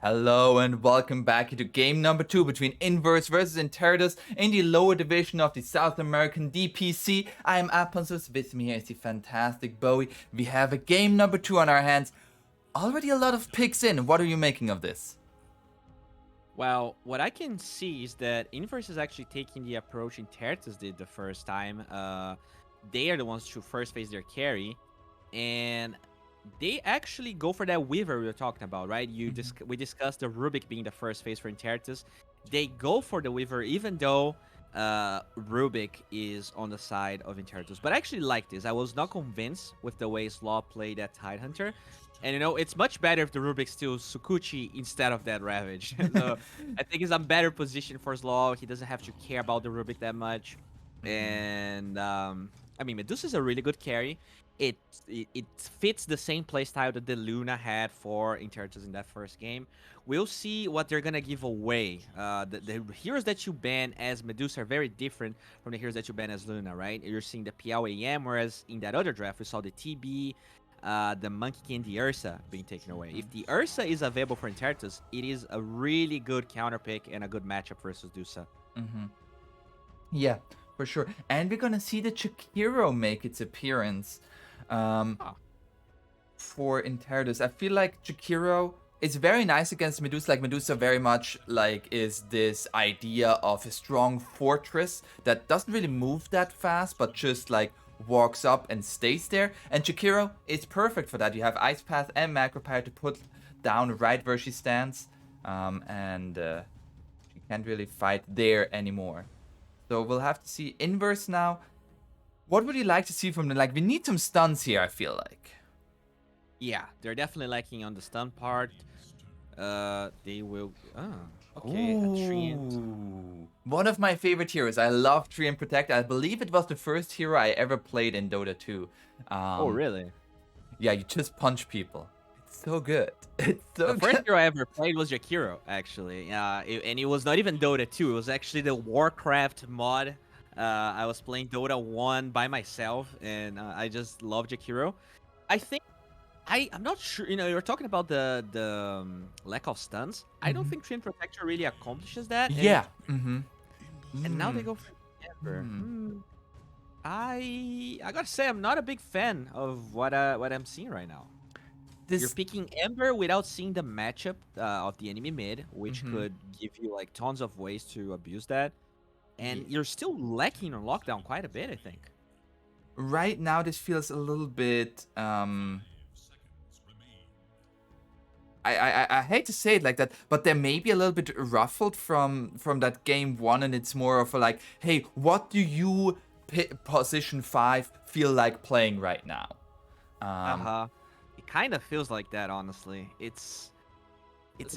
Hello and welcome back to game number 2 between Inverse versus Interitus in the lower division of the South American DPC. I am aponzeus, with me here is the fantastic Bowie. We have a game number 2 on our hands. Already a lot of picks in. What are you making of this? Well, what I can see is that Inverse is actually taking the approach Interitus did the first time. They are the ones to first face their carry, and they actually go for that Weaver we were talking about, right? We discussed the Rubik being the first phase for Interitus. They go for the Weaver even though Rubik is on the side of Interitus. But I actually like this. I was not convinced with the way Slaw played that Tidehunter. And it's much better if the Rubik steals Sukuchi instead of that Ravage. So I think he's a better position for Slaw. He doesn't have to care about the Rubik that much. And I mean, Medusa is a really good carry. It fits the same playstyle that the Luna had for Interitus in that first game. We'll see what they're gonna give away. The heroes that you ban as Medusa are very different from the heroes that you ban as Luna, right? You're seeing the PLAM, whereas in that other draft we saw the TB, the Monkey King, the Ursa being taken away. If the Ursa is available for Interitus, it is a really good counter pick and a good matchup versus Dusa. Yeah, for sure. And we're gonna see the Chikiro make its appearance for Interitus. I feel like Chikiro is very nice against Medusa. Like Medusa very much like is this idea of a strong fortress that doesn't really move that fast, but just like walks up and stays there. And Chikiro is perfect for that. You have Ice Path and Macro Power to put down right where she stands, and she can't really fight there anymore. So we'll have to see Inverse now. What would you like to see from them? Like, we need some stuns here, I feel like. Yeah, they're definitely lacking on the stun part. They will. Okay, a Treant. Ooh. One of my favorite heroes. I love Tree and Protect. I believe it was the first hero I ever played in Dota 2. Oh, really? Yeah, you just punch people. It's so good. It's so The first good. hero I ever played was Jakiro, actually. And it was not even Dota 2. It was actually the Warcraft mod. I was playing Dota 1 by myself, and I just love Jakiro. I think I'm not sure. You're talking about the lack of stuns. I don't think Treant Protector really accomplishes that. Yeah. And now they go for Ember. I gotta say I'm not a big fan of what I'm seeing right now. You're This. picking Ember without seeing the matchup of the enemy mid, which could give you like tons of ways to abuse that. And you're still lacking on lockdown quite a bit, I think. Right now, this feels a little bit. I hate to say it like that, but they're maybe a little bit ruffled from that game 1, and it's more of a like, hey, what do you position 5 feel like playing right now? It kind of feels like that, honestly. It's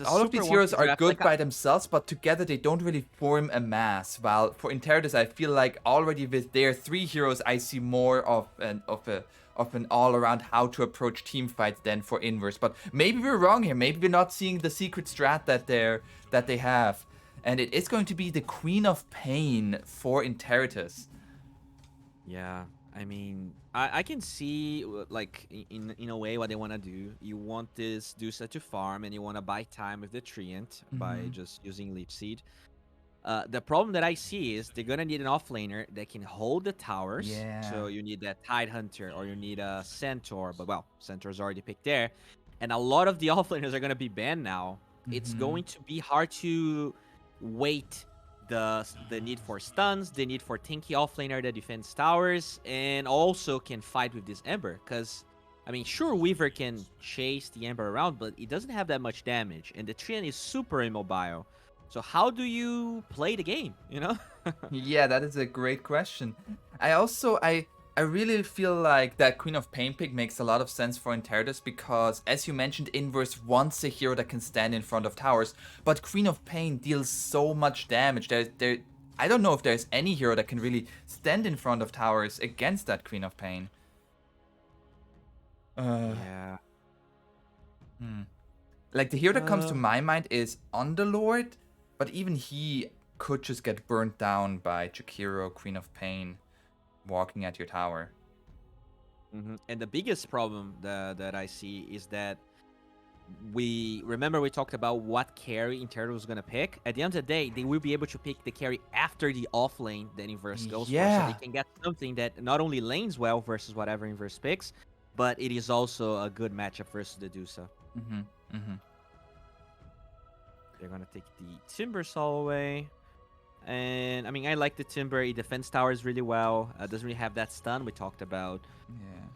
a All of super these heroes wonky are draft. good Like by themselves, but together they don't really form a mass. While for Interitus, I feel like already with their 3 heroes, I see more of an all-around how to approach team fights than for Inverse. But maybe we're wrong here. Maybe we're not seeing the secret strat that they have, and it is going to be the Queen of Pain for Interitus. Yeah, I mean, I can see like in a way what they want to do. You want this Dusa to farm, and you want to buy time with the Treant by just using Leech Seed. The problem that I see is they're gonna need an offlaner that can hold the towers. Yeah. So you need that Tidehunter or you need a Centaur, but well, Centaur's already picked there. And a lot of the offlaners are gonna be banned now. It's going to be hard to wait the need for stuns, the need for tanky offlaner that defends towers, and also can fight with this Ember. Because, I mean, sure, Weaver can chase the Ember around, but it doesn't have that much damage. And the Treant is super immobile. So how do you play the game, Yeah, that is a great question. I really feel like that Queen of Pain pick makes a lot of sense for Interitus because, as you mentioned, Inverse wants a hero that can stand in front of towers, but Queen of Pain deals so much damage. I don't know if there's any hero that can really stand in front of towers against that Queen of Pain. Yeah. Like, the hero that comes to my mind is Underlord, but even he could just get burnt down by Chikiro, Queen of Pain, walking at your tower. And the biggest problem that I see is that we talked about what carry Interitus was gonna pick. At the end of the day, they will be able to pick the carry after the off lane that Inverse goes for, so they Yeah. can get something that not only lanes well versus whatever Inverse picks, but it is also a good matchup versus the Dusa. Mm-hmm. Mm-hmm. They're gonna take the Timber Saw away. And I mean, I like the Timber. It defends towers really well. Doesn't really have that stun we talked about.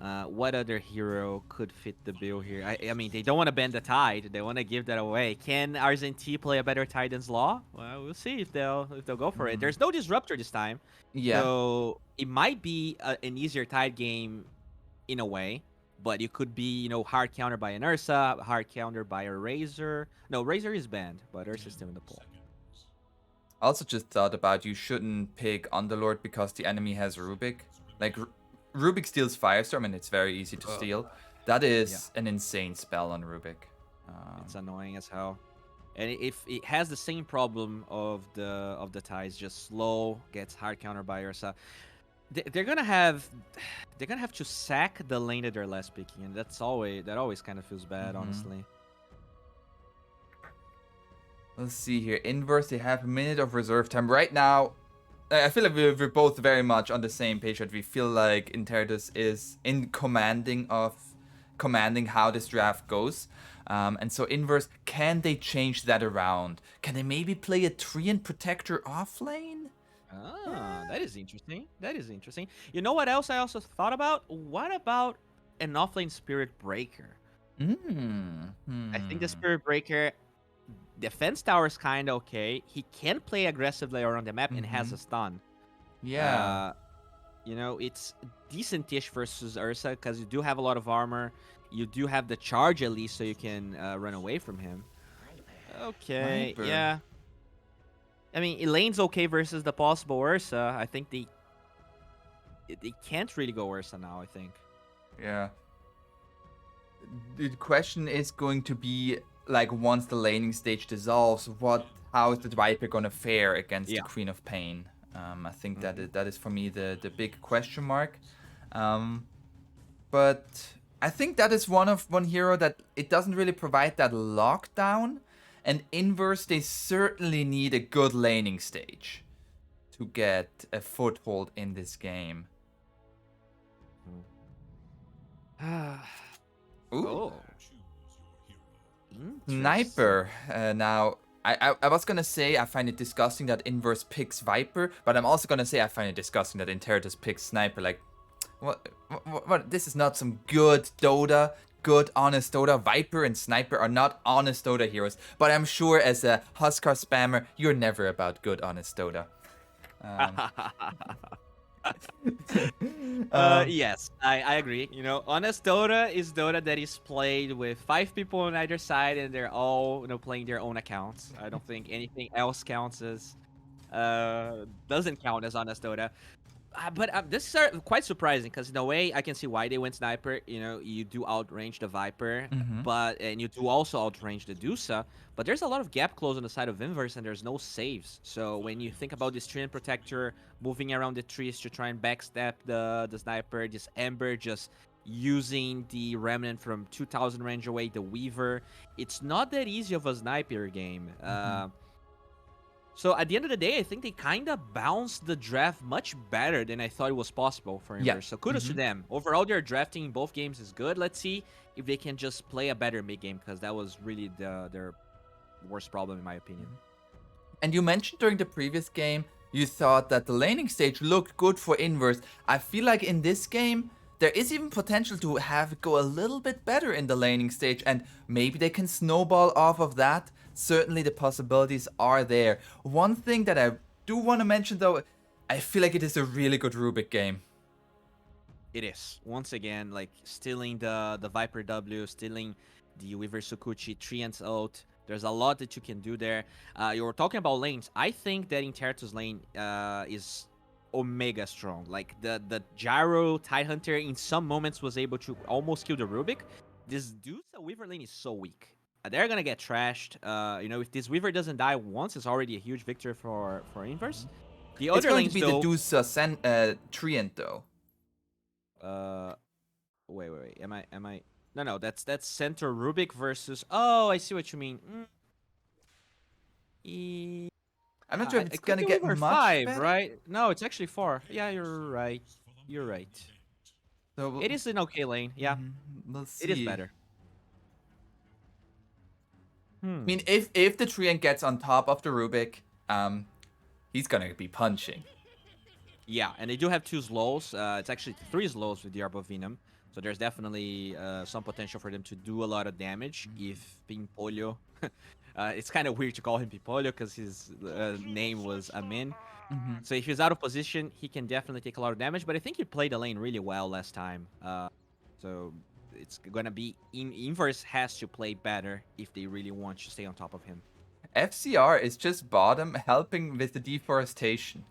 Yeah. What other hero could fit the bill here? I mean, they don't want to bend the tide. They want to give that away. Can RZT play a better tide than Law? Well, we'll see if they'll go for it. There's no disruptor this time, Yeah. so it might be an easier tide game in a way. But it could be, hard counter by an Ursa, hard counter by a Razor. No, Razor is banned, but Ursa's still in the pool. I also just thought about you shouldn't pick Underlord because the enemy has Rubik. Like, Rubik steals Firestorm and it's very easy to steal. That is an insane spell on Rubik. It's annoying as hell. And if it has the same problem of the ties, just slow, gets hard counter by Ursa. They're gonna have to sack the lane that they're last picking, and that always kind of feels bad, honestly. Let's see here. Inverse, they have a minute of reserve time. Right now, I feel like we're both very much on the same page that we feel like Interitus is commanding how this draft goes. And so Inverse, can they change that around? Can they maybe play a Treant Protector off lane? That is interesting. That is interesting. You know what else I also thought about? What about an offlane Spirit Breaker? I think the Spirit Breaker defense tower is kind of okay. He can play aggressively around the map and has a stun. Yeah. It's decent-ish versus Ursa because you do have a lot of armor. You do have the charge at least, so you can run away from him. Okay, Viper. yeah. I mean, Elaine's okay versus the possible Ursa. I think they can't really go Ursa now, I think. Yeah. The question is going to be, like, once the laning stage dissolves, how is the Viper gonna fare against the Queen of Pain? I think that is for me the big question mark. But I think that is one hero that it doesn't really provide that lockdown. And Inverse, they certainly need a good laning stage to get a foothold in this game. Ooh. Sniper. Now, I was gonna say I find it disgusting that Inverse picks Viper, but I'm also gonna say I find it disgusting that Interitus picks Sniper. Like, what? This is not some good Dota. Good, honest Dota. Viper and Sniper are not honest Dota heroes, but I'm sure as a Huskar spammer, you're never about good, honest Dota. Yes, I agree. Honest Dota is Dota that is played with 5 people on either side, and they're all playing their own accounts. I don't think anything else counts as doesn't count as honest Dota. But this is quite surprising because in a way I can see why they went Sniper. You do outrange the Viper, and you do also outrange the Dusa. But there's a lot of gap close on the side of Inverse, and there's no saves. So when you think about this Treant Protector moving around the trees to try and backstab the Sniper, this Ember just using the Remnant from 2,000 range away, the Weaver, it's not that easy of a sniper game. So at the end of the day, I think they kind of bounced the draft much better than I thought it was possible for Inverse. Yeah. So kudos to them. Overall, their drafting in both games is good. Let's see if they can just play a better mid game because that was really their worst problem in my opinion. And you mentioned during the previous game, you thought that the laning stage looked good for Inverse. I feel like in this game, there is even potential to have it go a little bit better in the laning stage, and maybe they can snowball off of that. Certainly the possibilities are there. One thing that I do want to mention though, I feel like it is a really good Rubik game. It is. Once again, like stealing the Viper W, stealing the Weaver Sukuchi, Treant's ult. There's a lot that you can do there. You were talking about lanes. I think that Interitus lane is omega strong. Like the Gyro Tidehunter in some moments was able to almost kill the Rubik. This dude's Weaver lane is so weak. They're gonna get trashed. If this Weaver doesn't die once, it's already a huge victory for Inverse. The other lanes, it's going to be the Treant though. Wait. Am I? No, that's center Rubik versus. Oh, I see what you mean. I'm not sure if It it's could gonna be get over much 5, better. right? No, it's actually 4. Yeah, you're right. You're right. So It is an okay lane. Yeah, we'll it is see. better. I mean, if the Treant gets on top of the Rubik, he's gonna be punching. Yeah, and they do have 2 slows. It's actually 3 slows with the Arbovinum. So there's definitely some potential for them to do a lot of damage if Pimpolho. It's kind of weird to call him Pimpolho because his name was Amin. So if he's out of position, he can definitely take a lot of damage. But I think he played the lane really well last time. So it's gonna be Inverse has to play better if they really want to stay on top of him. FCR is just bottom helping with the deforestation.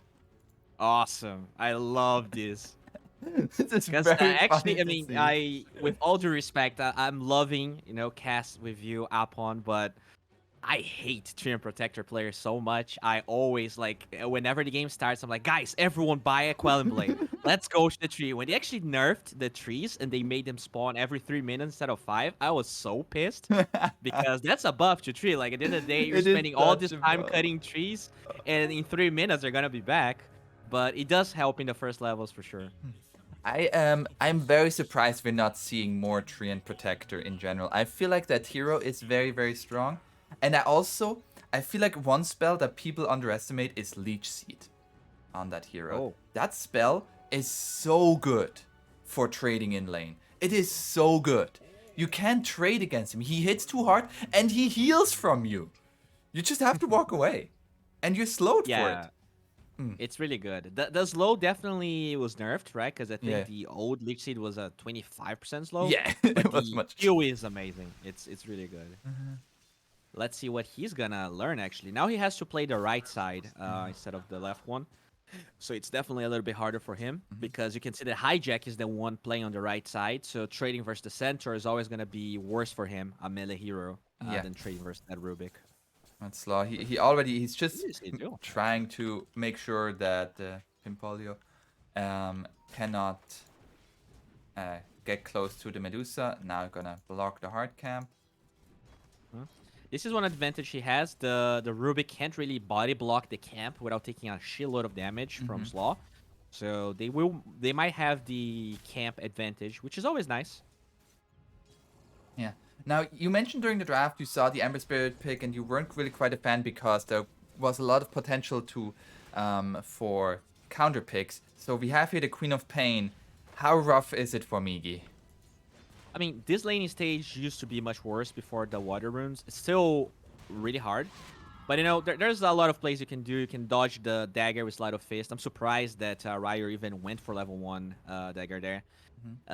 Awesome! I love this. This is Because very funny actually, I to mean, see. with all due respect, I'm loving, cast with you, Apon, but I hate Tree and Protector players so much. I always, like, whenever the game starts, I'm like, guys, everyone buy a Quelling Blade. Let's go to the tree. When they actually nerfed the trees and they made them spawn every 3 minutes instead of 5, I was so pissed. Because that's a buff to tree. Like, at the end of the day, you're It is spending all such this a time buff. cutting trees, and in 3 minutes, they're gonna be back. But it does help in the first levels for sure. I'm very surprised we're not seeing more Treant Protector in general. I feel like that hero is very, very strong. And I feel like one spell that people underestimate is Leech Seed on that hero. Oh. That spell is so good for trading in lane. It is so good. You can't trade against him. He hits too hard and he heals from you. You just have to walk away. And you're slowed for it. Yeah, it's really good. The slow definitely was nerfed, right? Because I Yeah. think the old Leech Seed was a 25% slow, Yeah, but it was the much. heal is amazing. It's really good. Let's see what he's gonna learn actually. Now he has to play the right side instead of the left one. So it's definitely a little bit harder for him because you can see that Hijack is the one playing on the right side. So trading versus the center is always gonna be worse for him, a melee hero, Yeah. than trading versus that Rubik. That's Law. He's just What is he doing? trying to make sure that Pimpolio cannot get close to the Medusa. Now gonna block the hard camp. This is one advantage he has. The Rubik can't really body block the camp without taking a shitload of damage from Slaw. So they might have the camp advantage, which is always nice. Yeah. Now you mentioned during the draft you saw the Ember Spirit pick and you weren't really quite a fan because there was a lot of potential to for counter picks. So we have here the Queen of Pain. How rough is it for Migi? I mean, this laning stage used to be much worse before the water runes. It's still really hard. But there's a lot of plays you can do. You can dodge the dagger with Sleight of Fist. I'm surprised that Ryer even went for level 1 dagger there.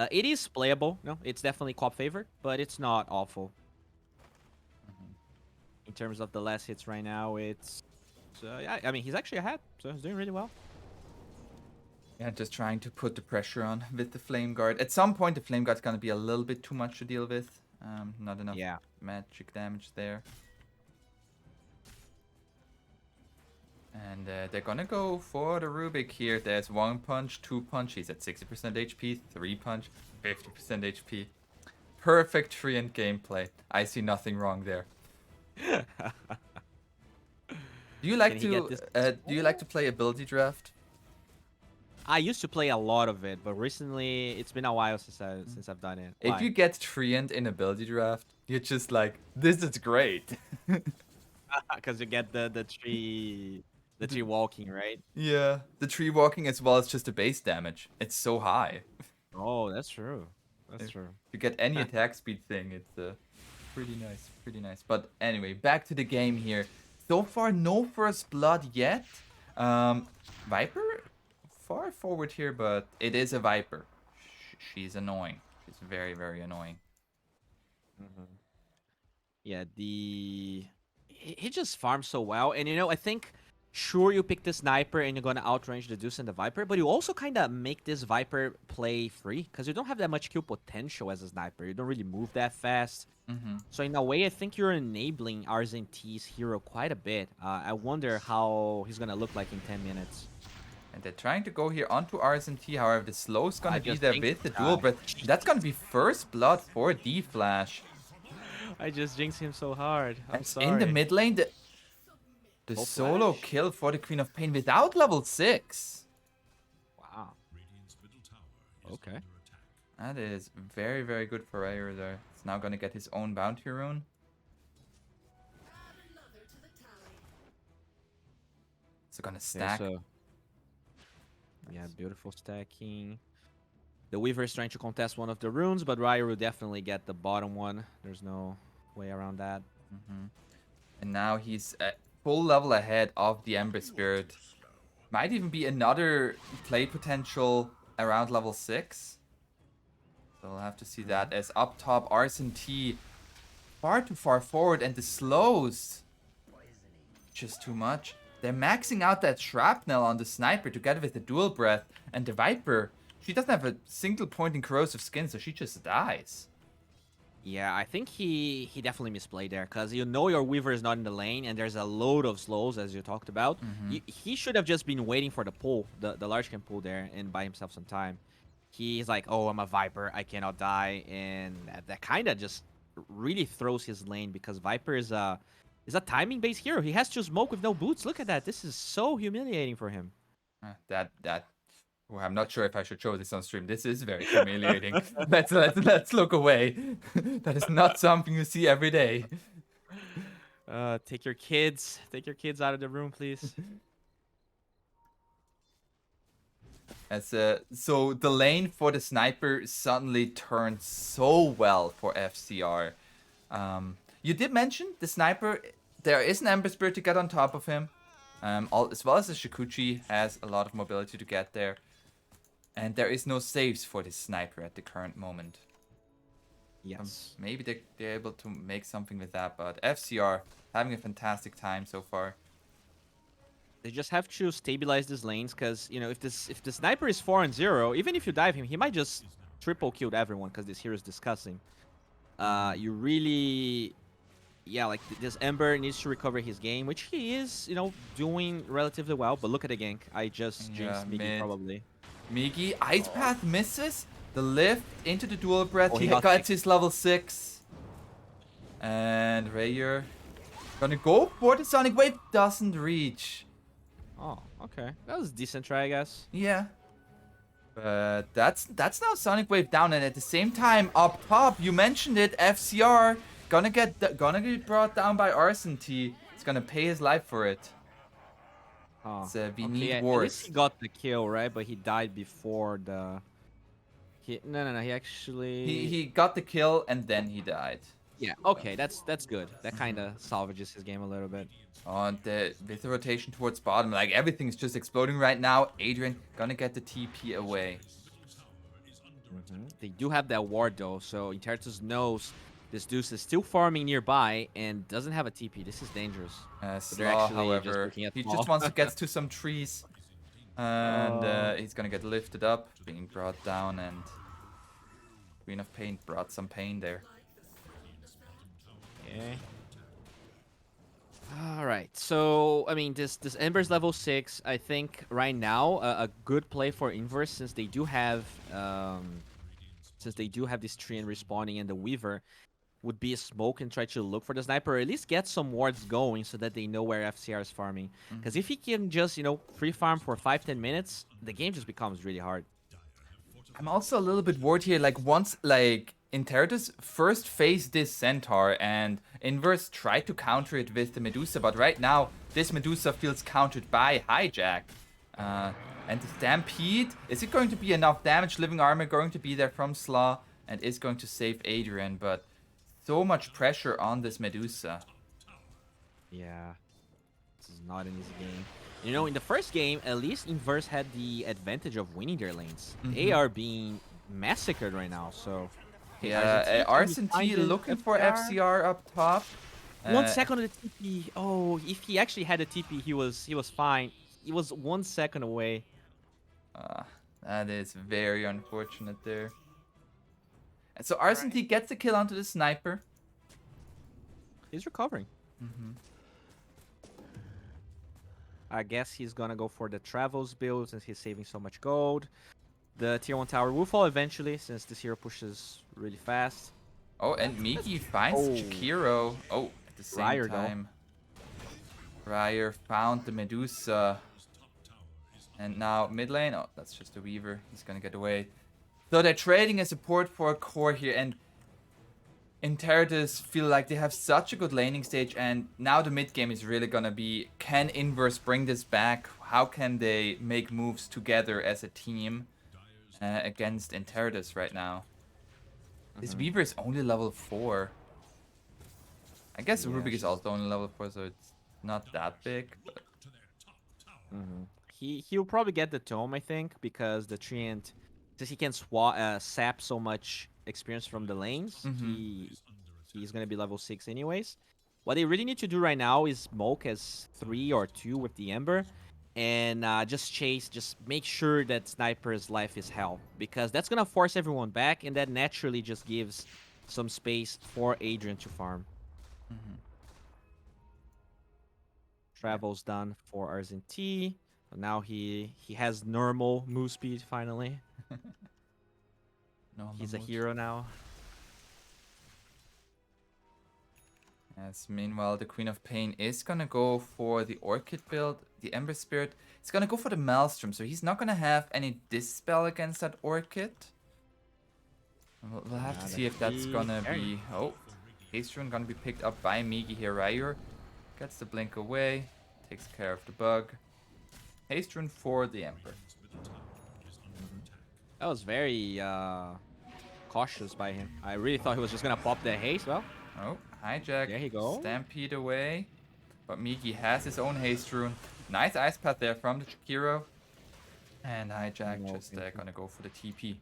It is playable. No, it's definitely co-op favored, but it's not awful. In terms of the last hits right now, it's... yeah, I mean, he's actually ahead, so he's doing really well. Yeah, just trying to put the pressure on with the Flame Guard. At some point, the Flame Guard's gonna be a little bit too much to deal with. Not enough magic damage there. And they're gonna go for the Rubik here. There's 1 punch, 2 punch. He's at 60% HP. 3 punch, 50% HP. Perfect Treant gameplay. I see nothing wrong there. Do you like to play ability draft? I used to play a lot of it, but recently it's been a while since I've done it. If you get Treant in ability draft, you're just like, this is great. Because you get the tree walking, right? Yeah, the tree walking as well as just the base damage. It's so high. Oh, that's true. That's true. If you get any attack speed thing, it's pretty nice, pretty nice. But anyway, back to the game here. So far, no first blood yet. Viper, far forward here, but it is a Viper. She's annoying. She's very, very annoying. Yeah, he just farms so well, and I think sure you pick the sniper and you're gonna outrange the Deuce and the Viper, but you also kind of make this Viper play free because you don't have that much kill potential as a sniper. You don't really move that fast. So in a way, I think you're enabling RZNT's hero quite a bit. I wonder how he's gonna look like in 10 minutes. And they're trying to go here onto RSNT. However, the slow's gonna be just there jinxed with the the dual guy. breath. That's gonna be first blood for D-Flash. I just jinxed him so hard. I'm And in the sorry. mid lane, the Full solo flash? kill for the Queen of Pain without level 6. Wow. Okay. That is very, very good for Rayer there. He's now gonna get his own bounty rune. So gonna stack. So, yeah, beautiful stacking. The Weaver is trying to contest one of the runes, but Ryer will definitely get the bottom one. There's no way around that. And now he's at full level ahead of the Ember Spirit. Might even be another play potential around level 6. So we'll have to see that. As up top, RSNT far too far forward, and the slows just too much. They're maxing out that shrapnel on the sniper together with the dual breath, and the Viper, she doesn't have a single point in corrosive skin, so she just dies. Yeah, I think he definitely misplayed there, because you know your Weaver is not in the lane, and there's a load of slows, as you talked about. He should have just been waiting for the pull, the large can pull there, and buy himself some time. He's like, oh, I'm a Viper, I cannot die, and that kind of just really throws his lane, because Viper is a timing-based hero. He has to smoke with no boots. Look at that. This is so humiliating for him. Well, I'm not sure if I should show this on stream. This is very humiliating. let's look away. That is not something you see every day. Take your kids out of the room, please. So the lane for the sniper suddenly turned so well for FCR. You did mention the sniper. There is an Ember Spirit to get on top of him. As well as the Shikuchi has a lot of mobility to get there. And there is no saves for this sniper at the current moment. Yes. Maybe they're able to make something with that, but FCR having a fantastic time so far. They just have to stabilize these lanes, because you know, if the sniper is 4-0, even if you dive him, he might just triple kill everyone, because this hero is disgusting. You really, yeah, like this Ember needs to recover his game, which he is, you know, doing relatively well. But look at the gank. I just jinxed Miggy probably. Miggy, Ice Path misses the lift into the dual breath. Oh, he gets his level 6. And Rayer gonna go for the Sonic Wave, doesn't reach. Oh, okay. That was a decent try, I guess. Yeah. But that's now Sonic Wave down, and at the same time up top, you mentioned it, FCR gonna get brought down by RSNT. He's gonna pay his life for it. Oh, We need at wards. least he got the kill, right? But he died before the. No. He actually. He got the kill and then he died. Yeah. Okay, that's good. That kind of salvages his game a little bit. And with the rotation towards bottom, like everything's just exploding right now. Adrian gonna get the TP away. They do have that ward though, so Interitus knows this Deuce is still farming nearby and doesn't have a TP. This is dangerous. Slaw, however, he just wants to get to some trees. And he's gonna get lifted up, being brought down, and Queen of Pain brought some pain there. Okay. Alright, so, I mean, this Ember's level 6, I think right now, a good play for Inverse, since they do have this tree and respawning and the Weaver, would be a smoke and try to look for the sniper, or at least get some wards going so that they know where FCR is farming. Because if he can just, you know, free farm for 5-10 minutes, the game just becomes really hard. I'm also a little bit worried here, like once, like, Interitus first faced this Centaur and Inverse tried to counter it with the Medusa, but right now this Medusa feels countered by Hijack. And the Stampede, is it going to be enough damage? Living Armor going to be there from Slaw and is going to save Adrian, but so much pressure on this Medusa. Yeah, this is not an easy game. You know, in the first game, at least Inverse had the advantage of winning their lanes. They are being massacred right now, so... Yeah, RSNT looking for FCR up top. 1 second of the TP. Oh, if he actually had a TP, he was fine. He was 1 second away. That is very unfortunate there. And so RSNT gets the kill onto the sniper. He's recovering. I guess he's gonna go for the Travels build since he's saving so much gold. The tier 1 tower will fall eventually since this hero pushes really fast. Oh, and Migi finds Oh. Jakiro. Oh, at the same Ryer, though. time. Ryer found the Medusa. And now mid lane. Oh, that's just a Weaver. He's gonna get away. So they're trading a support for a core here. And Interitus feel like they have such a good laning stage. And now the mid game is really gonna be, can Inverse bring this back? How can they make moves together as a team against Interitus right now? This Weaver is only level 4. I guess Rubik is also only level 4, so it's not that big. But... He'll probably get the tome, I think, because the Treant, since he can sap so much experience from the lanes, he's gonna be level 6 anyways. What they really need to do right now is smoke as 3 or 2 with the Ember, and just make sure that Sniper's life is hell, because that's gonna force everyone back, and that naturally just gives some space for Adrian to farm. Travels done for RZT. So now he has normal move speed finally. He's a hero now. Yes, meanwhile, the Queen of Pain is gonna go for the Orchid build. The Ember Spirit is gonna go for the Maelstrom, so he's not gonna have any Dispel against that Orchid. We'll have to see if that's gonna be... Oh, Haste Rune gonna be picked up by Migi here. Ryer gets the blink away, takes care of the bug. Haste Rune for the Ember. That was very cautious by him. I really thought he was just gonna pop the haste. Well, oh, hijack. There he go. Stampede away. But Migi has his own Haste Rune. Nice Ice Path there from the Jakiro. And hijack just gonna go for the TP.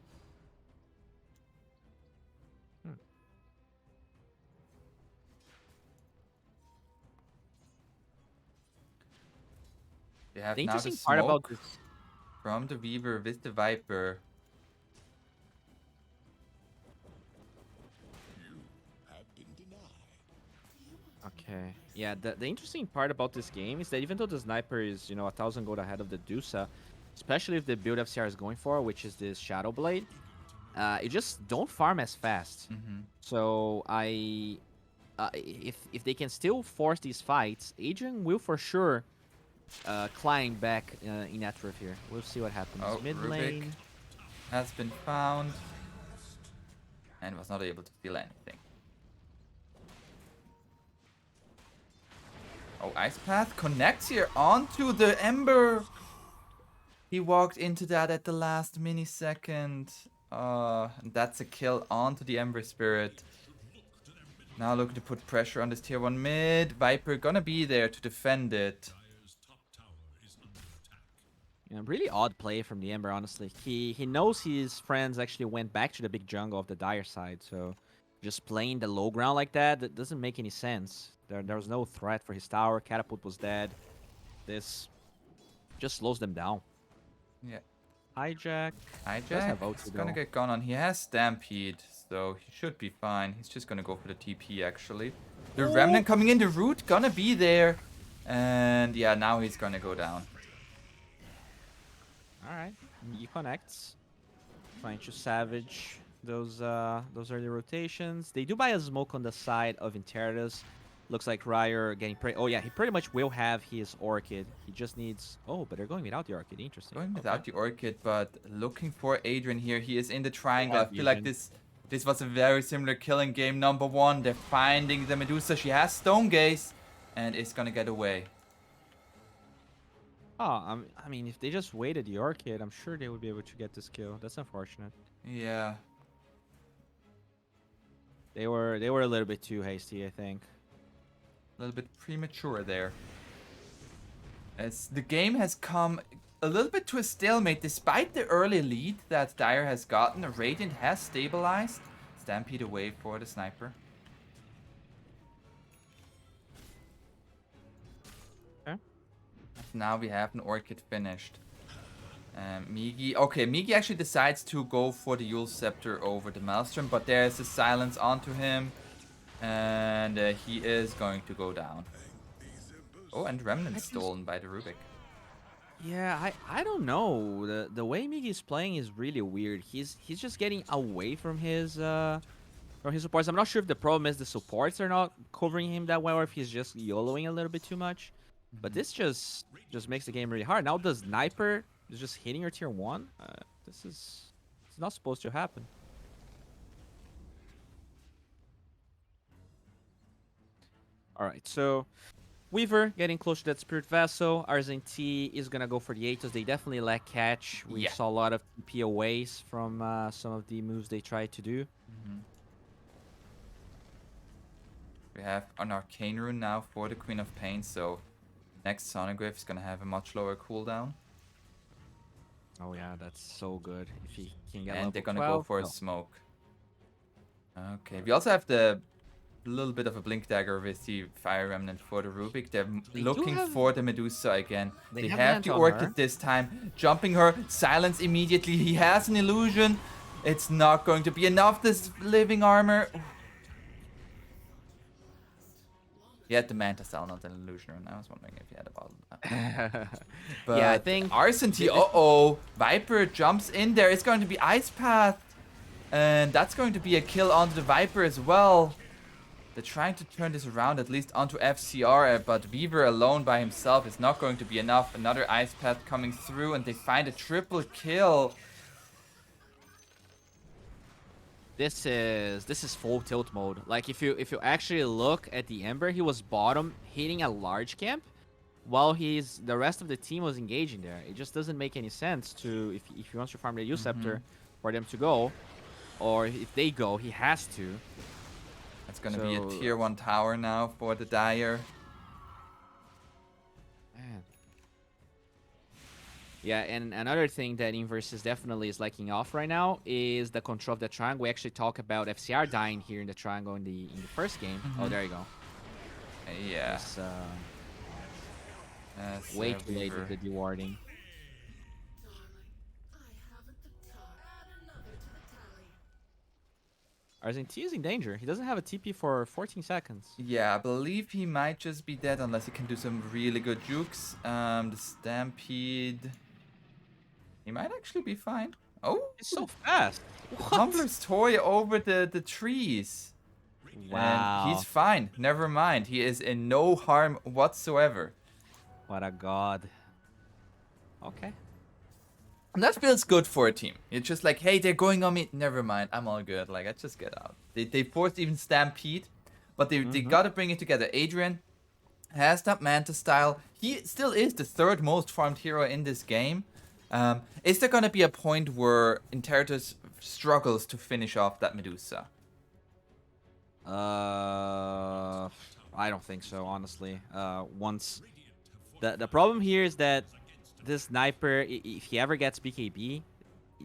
They have The now the interesting part about smoke this, from the Weaver with the Viper. okay, yeah, the interesting part about this game is that even though the Sniper is, 1,000 gold ahead of the Dusa, especially if the build FCR is going for, which is this Shadow Blade, you just don't farm as fast. So if they can still force these fights, Adrian will for sure climb back in Atroth here. We'll see what happens. Oh, Mid Rubik lane has been found and was not able to steal anything. Oh, Ice Path connects here onto the Ember. He walked into that at the last millisecond. And that's a kill onto the Ember Spirit. Now looking to put pressure on this tier 1 mid. Viper gonna be there to defend it. really odd play from the Ember, honestly. He knows his friends actually went back to the big jungle of the Dire side, so just playing the low ground like that doesn't make any sense. There was no threat for his tower. Catapult was dead. This just slows them down. Yeah. Hijack. He's gonna get gone on. He has Stampede, so he should be fine. He's just gonna go for the TP, actually. The Remnant coming in. The Root gonna be there. And yeah, now he's gonna go down. Alright. He connects. Trying to savage those early rotations. They do buy a smoke on the side of Interitus. Looks like Ryer getting oh yeah, he pretty much will have his Orchid. He just needs... Oh, but they're going without the Orchid. Interesting. Going without the Orchid, but looking for Adrian here. He is in the triangle. I feel like this was a very similar killing game. Number 1, they're finding the Medusa. She has Stone Gaze and is gonna get away. Oh, I mean, if they just waited the Orchid, I'm sure they would be able to get this kill. That's unfortunate. Yeah. They were a little bit too hasty, I think. A little bit premature there. As the game has come a little bit to a stalemate despite the early lead that Dire has gotten. Radiant has stabilized. Stampede away for the Sniper. Okay. Now we have an Orchid finished. Migi. Okay, Migi actually decides to go for the Yule Scepter over the Maelstrom, but there's a silence onto him. And he is going to go down. Oh, and Remnant stolen by the Rubik. Yeah, I don't know. The way Migi is playing is really weird. He's just getting away from his supports. I'm not sure if the problem is the supports are not covering him that well or if he's just YOLOing a little bit too much. But Mhm. this just makes the game really hard. Now the sniper is just hitting your tier 1. This is it's not supposed to happen. All right, so Weaver getting close to that Spirit Vessel. RZNT is gonna go for the Atos. They definitely lack catch. We Yeah. saw a lot of TP aways from some of the moves they tried to do. Mhm. We have an Arcane Rune now for the Queen of Pain, so next Sonoglyph is gonna have a much lower cooldown. Oh yeah, that's so good. If he can get And they're level gonna go 12. for a No. smoke. Okay, we also have the little bit of a Blink Dagger with the Fire Remnant for the Rubik. They're They do looking have for the Medusa again. they They have have lands the on Orchid her. this time. Jumping her, silence immediately. He has an illusion. It's not going to be enough, this living armor. He had the Manta Cell, not an illusion. And I was wondering if he had a bottle. Yeah, I But think RZNT, uh-oh. Viper jumps in there. It's going to be Ice Path. And that's going to be a kill onto the Viper as well. They're trying to turn this around, at least onto FCR, but Weaver alone by himself is not going to be enough. Another Ice Path coming through, and they find a triple kill. this is full tilt mode. Like if you actually look at the Ember, he was bottom hitting a large camp while the rest of the team was engaging there. It just doesn't make any sense to if he wants to farm the U Scepter for them to go, or if they go, he has to. It's going to be a So- tier 1 tower now for the Dire. Man. Yeah, and another thing that Inverse definitely is lacking off right now is the control of the triangle. We actually talk about FCR dying here in the triangle in the first game. Oh, there you go. Yeah. It's, Yes, way too late Weaver. with the dewarding. RZNT is in danger. He doesn't have a TP for 14 seconds. Yeah, I believe he might just be dead unless he can do some really good jukes. The Stampede. He might actually be fine. Oh, It's so fast. What? Humbler's toy over the trees. Wow. And he's fine. Never mind. He is in no harm whatsoever. What a god. Okay. And that feels good for a team. It's just like, hey, they're going on me. Never mind. I'm all good. Like, I just get out. They forced even Stampede, but they gotta bring it together. Adrian has that Manta style. He still is the third most farmed hero in this game. Is there gonna be a point where Interitus struggles to finish off that Medusa? I don't think so, honestly. Once the problem here is that this sniper, if he ever gets BKB,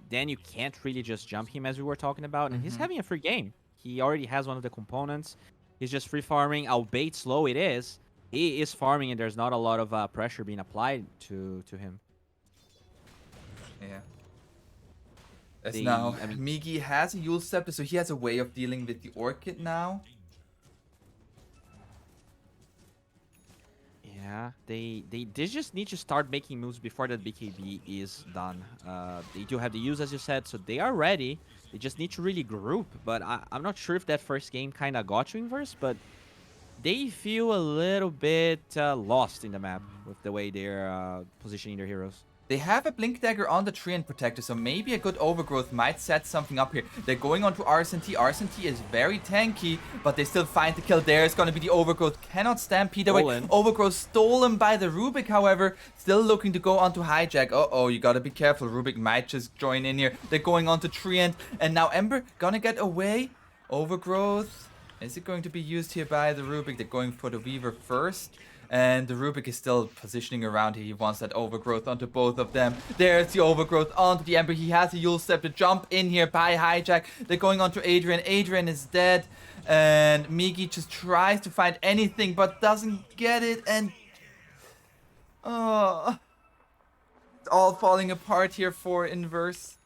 then you can't really just jump him as we were talking about, and he's having a free game. He already has one of the components. He's just free farming, albeit slow it is. He is farming, and there's not a lot of pressure being applied to him. Yeah. As now, I mean- Migi has a Yule Scepter, so he has a way of dealing with the Orchid now. Yeah, they just need to start making moves before that BKB is done. They do have the use, as you said, so they are ready. They just need to really group. But I'm not sure if that first game kind of got you Inverse, but they feel a little bit lost in the map with the way they're positioning their heroes. They have a Blink Dagger on the Treant Protector, so maybe a good Overgrowth might set something up here. They're going on to RZNT. RZNT is very tanky, but they still find the kill. There is going to be the Overgrowth. Cannot stampede away. Stolen. Overgrowth stolen by the Rubik, however. Still looking to go on to Hijack. Uh-oh, you gotta be careful. Rubik might just join in here. They're going on to Treant. And now Ember gonna get away. Overgrowth. Is it going to be used here by the Rubik? They're going for the Weaver first. And the Rubik is still positioning around here. He wants that Overgrowth onto both of them. There's the Overgrowth onto the Ember. He has a Yule Step to jump in here by Hijack. They're going on to Adrian. Adrian is dead. And Migi just tries to find anything but doesn't get it. And... oh, it's all falling apart here for Inverse.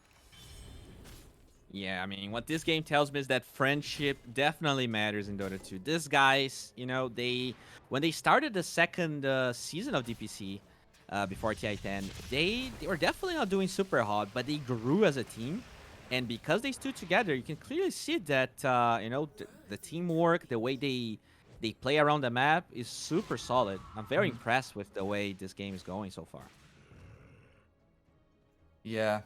Yeah, I mean, what this game tells me is that friendship definitely matters in Dota 2. These guys, you know, when they started the second season of DPC, before TI10, they were definitely not doing super hot, but they grew as a team. And because they stood together, you can clearly see that the teamwork, the way they play around the map is super solid. I'm very impressed with the way this game is going so far. Yeah.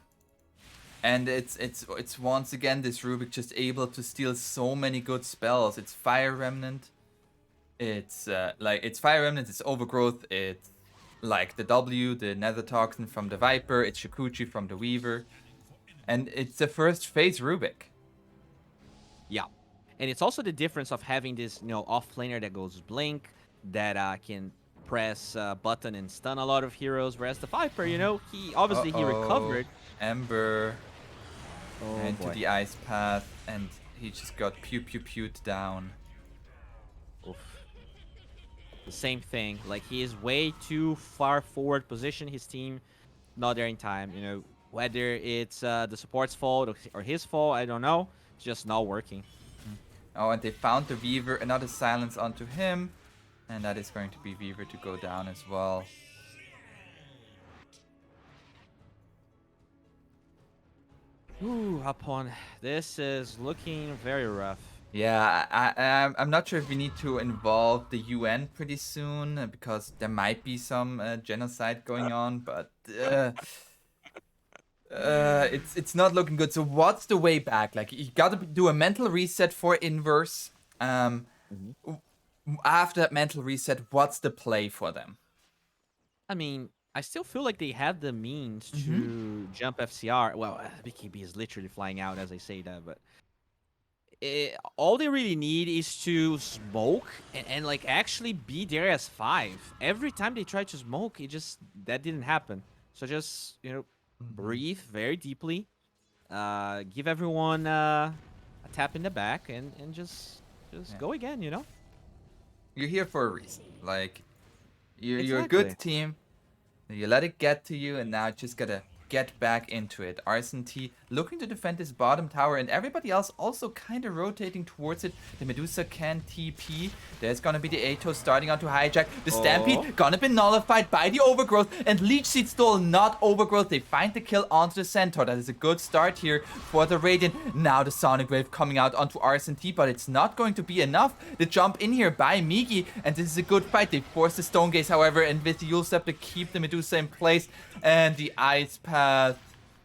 And it's once again this Rubik just able to steal so many good spells. It's Fire Remnant. It's it's Fire Remnant, it's Overgrowth, it's like the W, the Nether Toxin from the Viper, it's Shikuchi from the Weaver. And it's the first phase Rubik. Yeah. And it's also the difference of having this, off-laner that goes Blink, that can press button and stun a lot of heroes, whereas the Viper, he obviously he recovered. Ember into Boy. the Ice Path, and he just got pewed down. Oof. The same thing. Like, he is way too far forward position. His team not there in time. Whether it's the support's fault or his fault, I don't know. It's just not working. Oh, and they found the Weaver, another silence onto him. And that is going to be Weaver to go down as well. Ooh, Apon. This is looking very rough. Yeah, I'm not sure if we need to involve the UN pretty soon, because there might be some genocide going on, but it's not looking good. So what's the way back? Like, you gotta do a mental reset for Inverse. After that mental reset, what's the play for them? I mean, I still feel like they have the means to jump FCR. Well, BKB is literally flying out as I say that, but all they really need is to smoke and like actually be there as 5. Every time they try to smoke, that didn't happen. So just breathe very deeply, give everyone a tap in the back, and just go again. You're here for a reason. Like, you're a Exactly. good team. You let it get to you, and now just gotta get back into it. RSNT looking to defend this bottom tower, and everybody else also kind of rotating towards it. The Medusa can TP. There's gonna be the Atos starting onto Hijack. The Stampede gonna be nullified by the Overgrowth, and Leech Seed stole, not Overgrowth. They find the kill onto the Centaur. That is a good start here for the Radiant. Now the Sonic Wave coming out onto RSNT, but it's not going to be enough. The jump in here by Migi, and this is a good fight. They force the Stone Gaze, however, and with the Yule Scepter keep the Medusa in place, and the Ice Path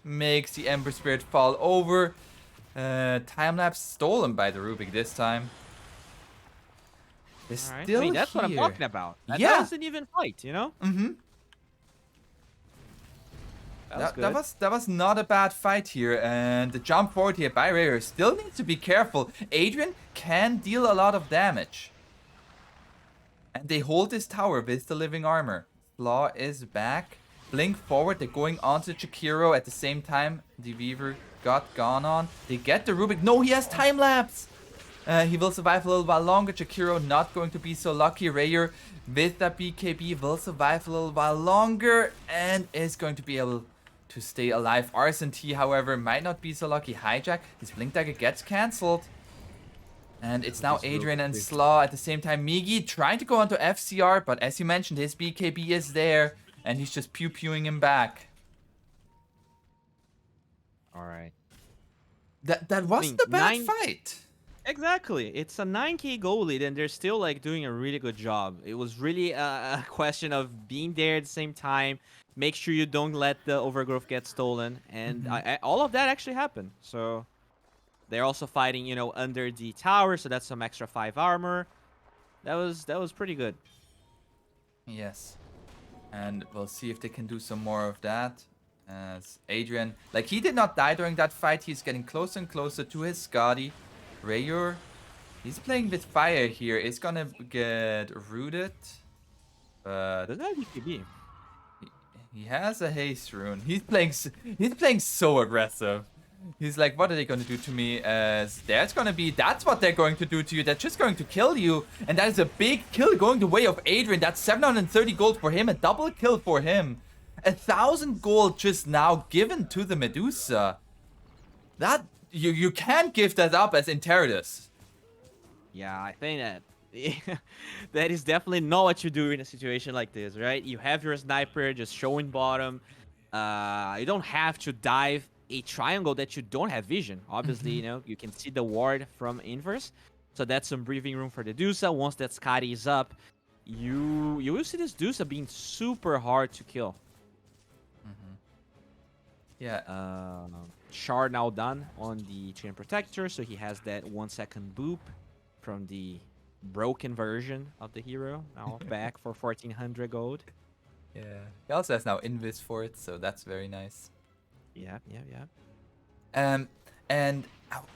makes the Ember Spirit fall over. Time-lapse stolen by the Rubik this time. They're still I mean, that's what I'm here. talking about. That Yeah. wasn't even fight, Mm-hmm. That was good. That was not a bad fight here, and the jump forward here by Rare still needs to be careful. Adrian can deal a lot of damage. And they hold this tower with the living armor. Flaw is back. Blink forward, they're going onto Chikiro at the same time. The Weaver got gone on. They get the Rubik. No, he has time lapse. He will survive a little while longer. Chikiro not going to be so lucky. Rayer with that BKB will survive a little while longer and is going to be able to stay alive. RSNT, however, might not be so lucky. Hijack, his Blink Dagger gets cancelled. And it's now Adrian and Slaw at the same time. Migi trying to go onto FCR, but as you mentioned, his BKB is there. And he's just pew-pewing him back. Alright. That wasn't a bad fight. Exactly. It's a 9k goal lead, and they're still like doing a really good job. It was really a question of being there at the same time. Make sure you don't let the Overgrowth get stolen. And all of that actually happened. So they're also fighting, under the tower. So that's some extra 5 armor. That was pretty good. Yes. And we'll see if they can do some more of that. As Adrian, like, he did not die during that fight. He's getting closer and closer to his Skadi. Rayor, he's playing with fire here. Is gonna get rooted. But Doesn't have BKB. he has a haste rune. He's playing so aggressive. He's like, what are they going to do to me? That's what they're going to do to you. They're just going to kill you. And that is a big kill going the way of Adrian. That's 730 gold for him. A double kill for him. 1,000 gold just now given to the Medusa. That, you can't give that up as Interitus. Yeah, I think that That is definitely not what you do in a situation like this, right? You have your sniper just showing bottom. You don't have to dive a triangle that you don't have vision. Obviously, Mm-hmm. you know, you can see the ward from inverse. So that's some breathing room for the Dusa. Once that Skadi is up, you will see this Dusa being super hard to kill. Mm-hmm. Yeah. Shard now done on the Chain Protector, so he has that 1 second boop from the broken version of the hero. Now back for 1400 gold. Yeah. He also has now Invis for it, so that's very nice. Yeah, yeah, yeah. Um, and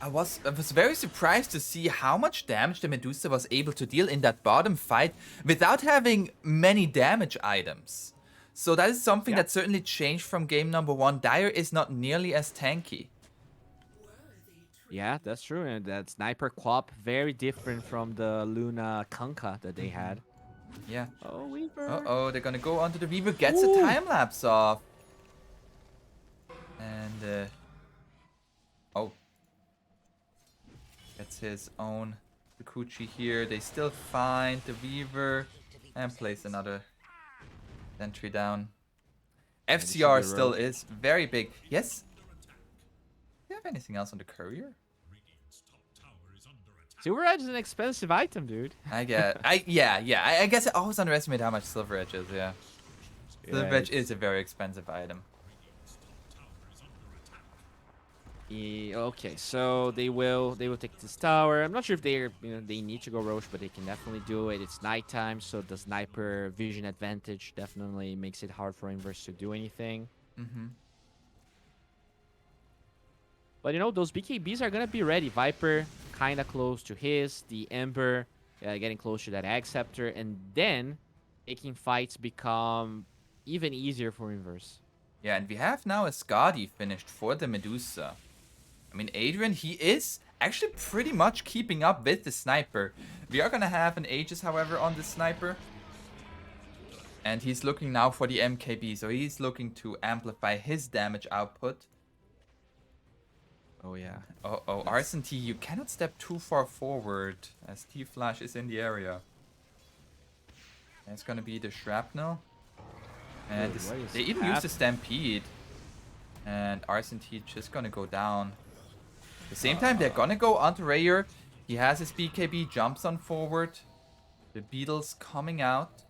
I was very surprised to see how much damage the Medusa was able to deal in that bottom fight without having many damage items. So that is something Yeah. that certainly changed from game number 1. Dire is not nearly as tanky. Yeah, that's true. And that Sniper Quap, very different from the Luna Kanka that they had. Yeah. Oh, Weaver. Uh-oh, they're gonna go onto the Weaver, gets a Ooh. time-lapse off. And, oh. Gets his own Rikuchi here. They still find the Weaver and place another sentry down. FCR still is very big. Yes. Do you have anything else on the courier? Silver Edge is an expensive item, dude. I guess I always underestimate how much Silver Edge is, yeah. Silver Edge is a very expensive item. Okay, so they will take this tower. I'm not sure if they need to go Roche, but they can definitely do it. It's nighttime, so the sniper vision advantage definitely makes it hard for Inverse to do anything. Mm-hmm. But you know, those BKBs are gonna be ready. Viper kinda close to his, the Ember getting close to that Egg Scepter, and then making fights become even easier for Inverse. Yeah, and we have now a Skadi finished for the Medusa. I mean, Adrian, he is actually pretty much keeping up with the sniper. We are gonna have an Aegis, however, on the sniper. And he's looking now for the MKB, so he's looking to amplify his damage output. Oh yeah. Uh-oh, Arson T, you cannot step too far forward as T-Flash is in the area. And it's gonna be the Shrapnel. And they even use the Stampede. And Arson T just gonna go down. At the same time, they're gonna go onto Rayer. He has his BKB, jumps on forward. The Beetle's coming out.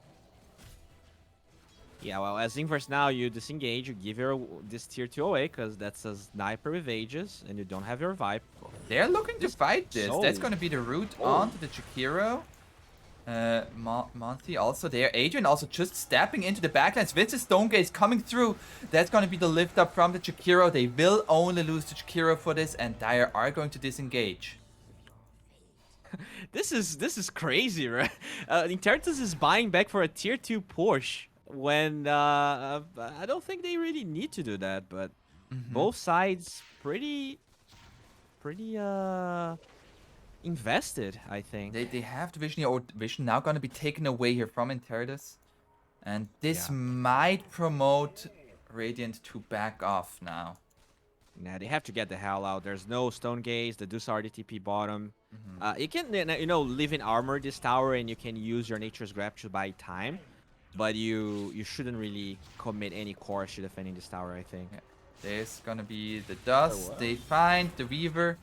Yeah, well, as Inverse now, you disengage, you give your this tier 2 away, because that's a sniper with Aegis, and you don't have your Vibe. They're looking to fight this. So- That's gonna be the route onto the Chikiro. Monty also there. Adrian also just stepping into the backlines. Vince's Stone Gaze coming through. That's going to be the lift up from the Chikiro. They will only lose the Chikiro for this, and Dire are going to disengage. This is crazy, right? Interitus is buying back for a tier 2 Porsche when I don't think they really need to do that, but both sides pretty invested, I think. They have the vision here. Or vision now going to be taken away here from Interitus. And this might promote Radiant to back off now. Nah, they have to get the hell out. There's no Stone Gaze, the Deuce RDTP bottom. You can, live in armor this tower, and you can use your Nature's Grab to buy time. But you shouldn't really commit any course to defending this tower, I think. Yeah. There's gonna be the dust. They find the Weaver.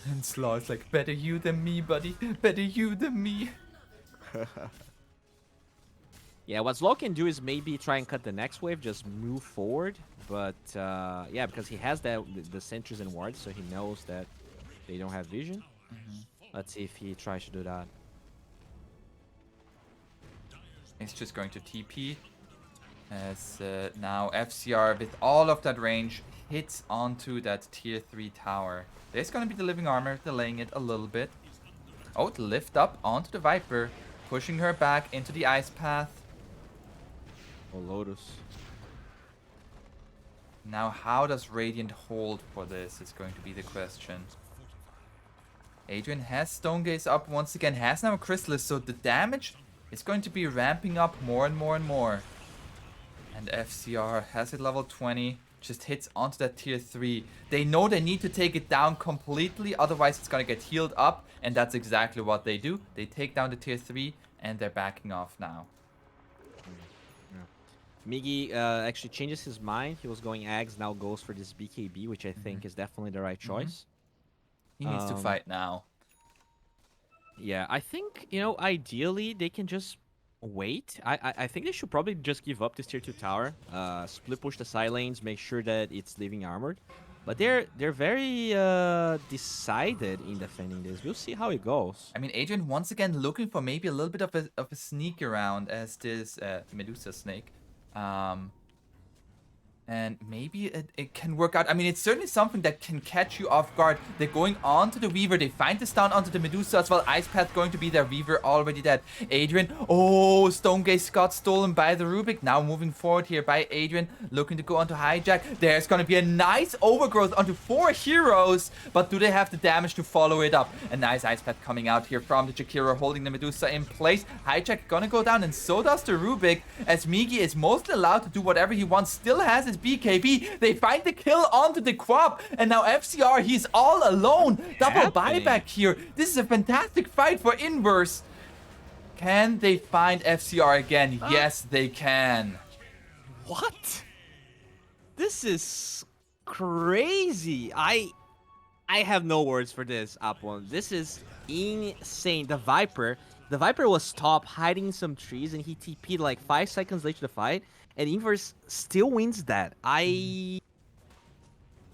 And Slaw is like, better you than me, buddy. Better you than me. Yeah, what Slow can do is maybe try and cut the next wave, just move forward. But yeah, because he has the sentries and wards, so he knows that they don't have vision. Let's see if he tries to do that. He's just going to TP. As now FCR, with all of that range, hits onto that tier 3 tower. There's going to be the living armor, delaying it a little bit. Oh, the lift up onto the Viper, pushing her back into the ice path. Oh, Lotus. Now, how does Radiant hold for this is going to be the question. Adrian has Stone Gaze up once again, has now a Chrysalis, so the damage is going to be ramping up more and more and more. And FCR has it level 20. just hits onto that tier 3. They know they need to take it down completely, otherwise it's gonna get healed up, and that's exactly what they do. They take down the tier 3, and they're backing off now. Miggy actually changes his mind. He was going Ags, now goes for this BKB, which I think is definitely the right choice. He needs to fight now. Yeah, I think, you know, ideally they can just wait. I think they should probably just give up this tier 2 tower, split push the side lanes, make sure that it's leaving armored. But they're very decided in defending this. We'll see how it goes. I mean, Adrian once again looking for maybe a little bit of a sneak around as this Medusa snake. And maybe it can work out. I mean, it's certainly something that can catch you off guard. They're going on to the Weaver. They find the stun onto the Medusa as well. Ice Path going to be their Weaver, already dead. Adrian, oh, Stone Gaze got stolen by the Rubik. Now moving forward here by Adrian, looking to go onto Hijack. There's going to be a nice overgrowth onto 4 heroes, but do they have the damage to follow it up? A nice Ice Path coming out here from the Jakiro, holding the Medusa in place. Hijack gonna go down, and so does the Rubik, as Migi is mostly allowed to do whatever he wants, still has his BKB. They find the kill onto the Quap, and now FCR, he's all alone. Double buyback here. This is a fantastic fight for Inverse. Can they find FCR again? Yes, they can. What? This is crazy. I have no words for this, Apon. This is insane. The Viper was top hiding in some trees, and he TP'd like 5 seconds later to the fight, and Inverse still wins that. I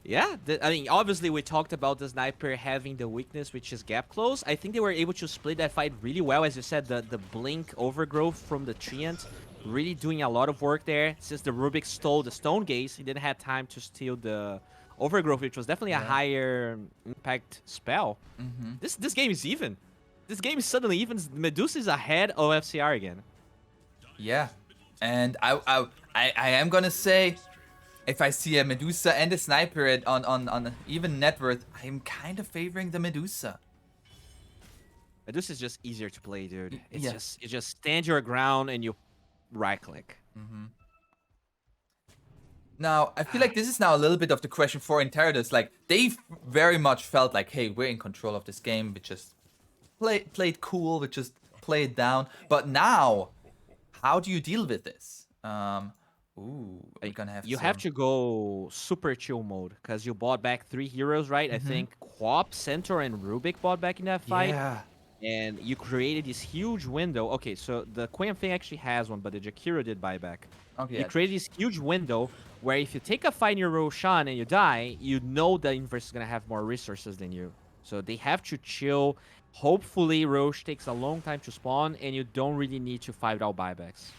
mean, obviously we talked about the sniper having the weakness, which is gap close. I think they were able to split that fight really well. As you said, the blink overgrowth from the Treant really doing a lot of work there. Since the Rubik stole the Stone Gaze, he didn't have time to steal the overgrowth, which was definitely a higher impact spell. This game is even. This game is suddenly even. Medusa is ahead of FCR again. Yeah, and I am gonna say, if I see a Medusa and a sniper on even net worth, I'm kind of favoring the Medusa. Medusa is just easier to play, dude. It's just you just stand your ground and you right click. Now, I feel like this is now a little bit of the question for Interitus. Like, they very much felt like, hey, we're in control of this game. We just played cool. We just play it down. But now, how do you deal with this? Ooh, we're gonna have you have to go super chill mode because you bought back 3 heroes, right? I think Quap, Centaur, and Rubik bought back in that fight. Yeah. And you created this huge window. Okay, so the Quam thing actually has one, but the Jakiro did buyback. Okay. You created this huge window where if you take a fight near Roshan and you die, you know the Inverse is going to have more resources than you. So they have to chill. Hopefully, Roche takes a long time to spawn, and you don't really need to fight out buybacks.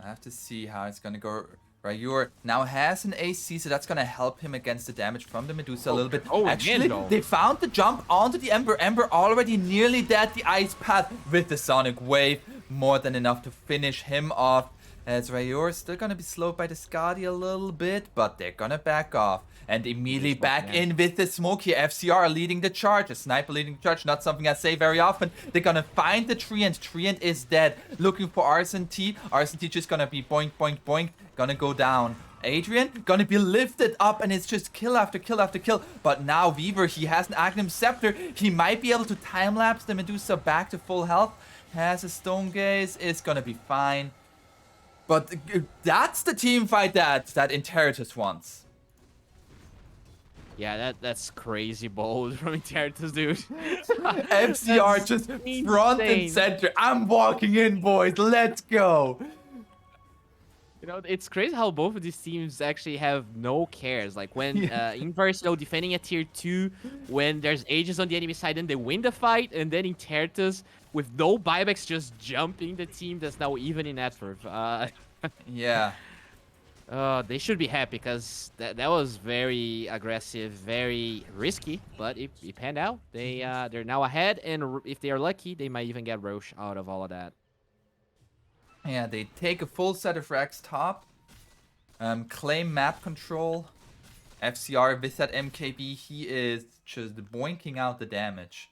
I have to see how it's going to go. Ryur now has an AC, so that's going to help him against the damage from the Medusa a little bit. Actually, they found the jump onto the Ember. Ember already nearly dead. The Ice Path with the Sonic Wave. More than enough to finish him off. As Ryur still going to be slowed by the Skadi a little bit, but they're going to back off. And immediately back in with the smoke here. FCR leading the charge. A sniper leading the charge. Not something I say very often. They're going to find the Treant. Treant is dead. Looking for Arson T. Arson T just going to be boink, boink, boink. Gonna go down. Adrian gonna be lifted up, and it's just kill after kill after kill. But now Weaver, he has an Agnum Scepter. He might be able to time-lapse the Medusa back to full health. Has a Stone Gaze. It's gonna be fine. But that's the team fight that Interitus wants. Yeah, that's crazy bold from Interitus, dude. FCR just front and center. I'm walking in, boys. Let's go. You know, it's crazy how both of these teams actually have no cares. Like when Inverse, you know, defending a tier 2, when there's Aegis on the enemy side, then they win the fight, and then Interitus with no buybacks just jumping the team that's now even in net worth. Yeah. They should be happy because that was very aggressive, very risky, but it panned out. They're now ahead, and if they are lucky, they might even get Roche out of all of that. Yeah, they take a full set of racks top. Claim map control. FCR with that MKB, he is just boinking out the damage.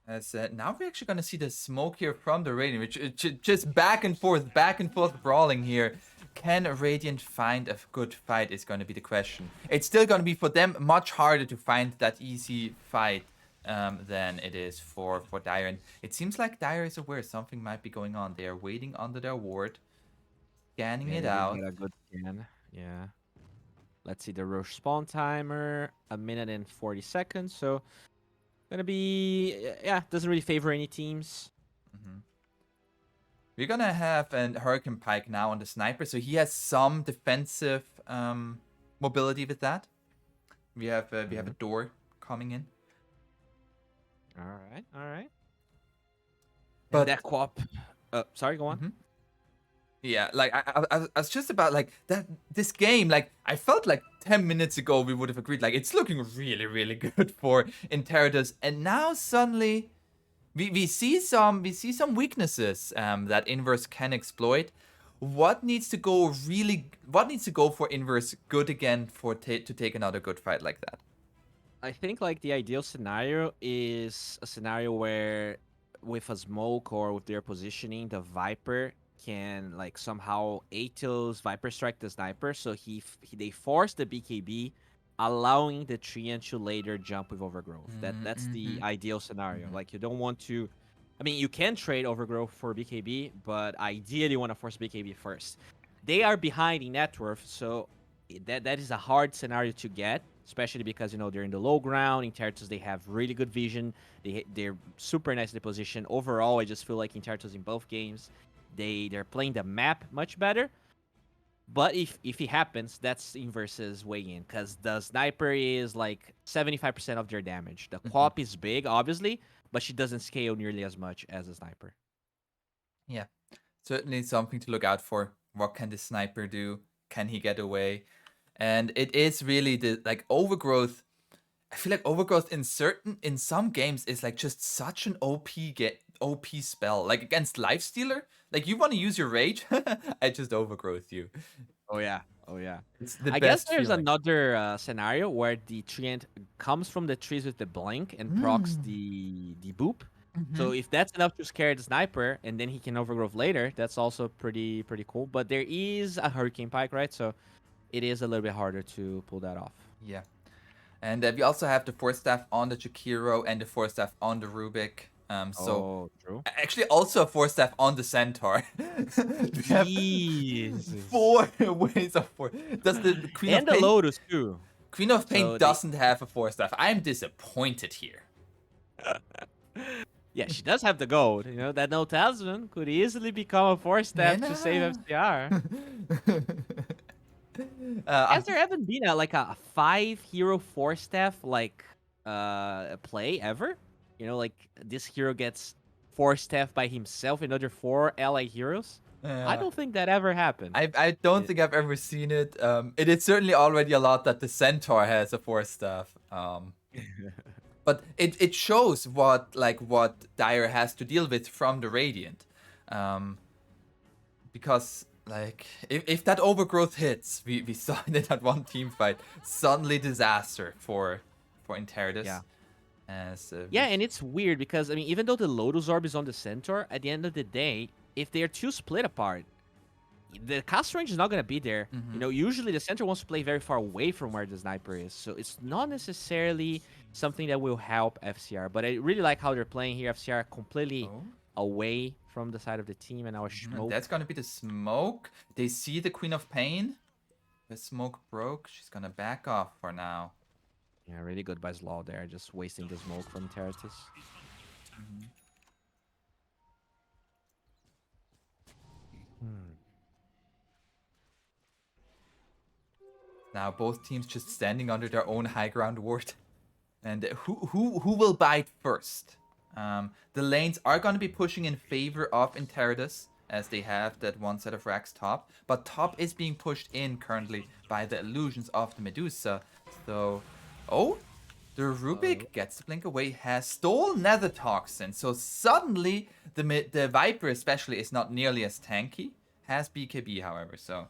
As now we're actually gonna see the smoke here from the Radiant, which just back and forth brawling here. Can Radiant find a good fight is going to be the question. It's still going to be for them much harder to find that easy fight than it is for Dire. And it seems like Dire is aware something might be going on. They are waiting under their ward, scanning Yeah, it they did out. get a good scan. Yeah. Let's see the Roche spawn timer, 1 minute and 40 seconds. So gonna be yeah, doesn't really favor any teams. Mhm. We're gonna have a Hurricane Pike now on the sniper, so he has some defensive mobility with that. We have a door coming in. All right, all right. But And that co-op. Sorry, go on. Mhm. Yeah, like I was just about like that. This game, like I felt like 10 minutes ago we would have agreed. Like it's looking really, really good for Interitus, and now suddenly we see some weaknesses that Inverse can exploit. What needs to go for Inverse good again for to take another good fight like that? I think like the ideal scenario is a scenario where with a smoke or with their positioning, the Viper can like somehow Atos Viper strike the sniper, so they force the BKB, allowing the Treant to later jump with Overgrowth. That's the ideal scenario. Like you don't want to, I mean you can trade Overgrowth for BKB, but ideally you want to force BKB first. They are behind in net worth, so that is a hard scenario to get, especially because they're in the low ground. Interitus, they have really good vision. They're super nicely positioned. Overall, I just feel like Interitus in both games, they're playing the map much better. But if it happens, that's Inverse's way in, because the sniper is like 75% of their damage. The co-op is big, obviously, but she doesn't scale nearly as much as a sniper. Yeah, certainly something to look out for. What can the sniper do? Can he get away? And it is really the like Overgrowth. I feel like Overgrowth in some games is like just such an OP spell. Like against Lifestealer, like you want to use your rage, I just Overgrowth you. Oh yeah, oh yeah. It's the I guess best there's feeling. another scenario where the treant comes from the trees with the blink and procs the boop. So if that's enough to scare the sniper, and then he can overgrowth later, that's also pretty cool. But there is a hurricane pike, right? So it is a little bit harder to pull that off. Yeah. And we also have the Force Staff on the Jakiro and the Force Staff on the Rubik. So Oh, true. actually also a Force Staff on the Centaur. We have Jesus. 4 ways of Force. Does the Queen of And the Pain? Lotus too. Queen of Pain So doesn't have a Force Staff. I'm disappointed here. yeah, she does have the gold. That no talisman could easily become a force staff to save FCR. Has there ever been a 5-hero force staff play ever? Like this hero gets force staff by himself in other 4 ally heroes? I don't think that ever happened. I don't think I've ever seen it. It is certainly already a lot that the Centaur has a Force Staff. But it shows what Dire has to deal with from the Radiant. Because like if that Overgrowth hits, we saw it in that one team fight, suddenly disaster for Interitus. Yeah. Yeah, and it's weird because I mean, even though the Lotus Orb is on the Centaur, at the end of the day, if they're too split apart, the cast range is not gonna be there. Usually the Centaur wants to play very far away from where the sniper is, so it's not necessarily something that will help FCR. But I really like how they're playing here. FCR completely away from the side of the team, and now a smoke. That's gonna be the smoke. They see the Queen of Pain. The smoke broke. She's gonna back off for now. Yeah, really good by Slaw there, just wasting the smoke from Interitus. Now both teams just standing under their own high ground ward. And who will bite first? The lanes are going to be pushing in favor of Interitus, as they have that one set of racks top. But top is being pushed in currently by the illusions of the Medusa. So, the Rubik gets the blink away, has stole Nether Toxin. So suddenly the Viper especially is not nearly as tanky. Has BKB, however, so...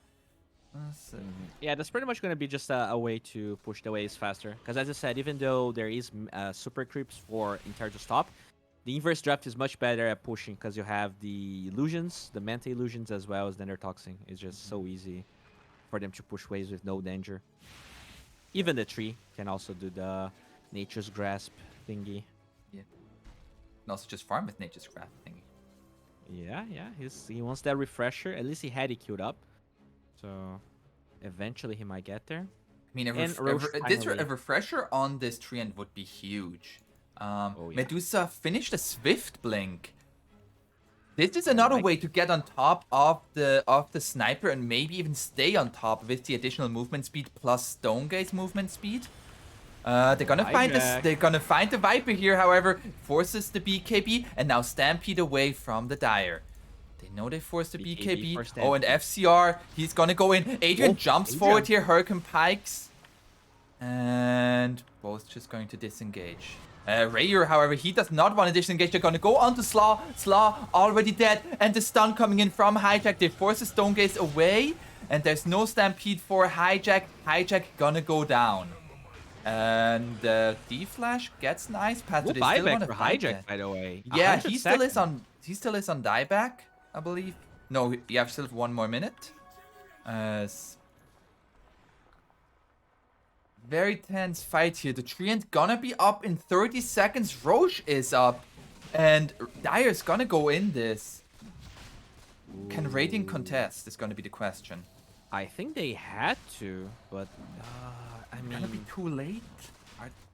Yeah, that's pretty much going to be just a way to push the waves faster. Because as I said, even though there is super creeps for Interitus top, The inverse draft is much better at pushing because you have the illusions, the Manta illusions, as well as Toxin. It's just so easy for them to push waves with no danger. Even the tree can also do the Nature's Grasp thingy. Yeah. And also just farm with Nature's Grasp thingy. Yeah, he wants that refresher. At least he had it queued up. So eventually he might get there. I mean, a refresher on this treant would be huge. Medusa finished a Swift Blink. This is another way to get on top of the sniper and maybe even stay on top with the additional movement speed plus Stone Gaze movement speed. They're gonna find this. They're gonna find the Viper here. However, forces the BKB and now Stampede away from the Dire. They know they forced the BKB. Oh, and FCR, he's gonna go in. Adrian jumps forward here. Hurricane Pikes, and both just going to disengage. Rayer, however, he does not want to disengage. They're gonna go onto Slaw. Slaw already dead, and the stun coming in from Hijack. They force the Stone Gaze away, and there's no Stampede for Hijack. Hijack gonna go down. And D-Flash gets an Ice Path. Good buyback for Hijack, by the way. Yeah, he still is on dieback, I believe. No, you have still 1 more minute. Very tense fight here. The treant gonna be up in 30 seconds. Roche is up, and Dire's gonna go in this. Ooh. Can Radiant contest? Is gonna be the question. I think they had to, but I mean, gonna be too late.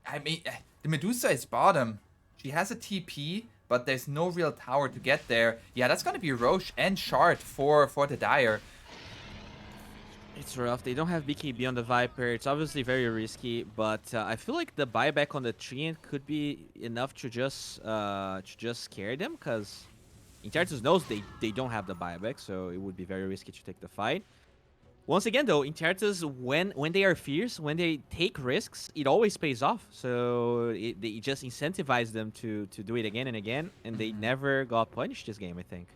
I mean, the Medusa is bottom. She has a TP, but there's no real tower to get there. Yeah, that's gonna be Roche and Shard for the Dire. It's rough. They don't have BKB on the Viper. It's obviously very risky, but I feel like the buyback on the treant could be enough to just scare them, because Interitus knows they don't have the buyback, so it would be very risky to take the fight. Once again, though, Interitus, when they are fierce, when they take risks, it always pays off. So it just incentivizes them to do it again and again, and they never got punished this game, I think.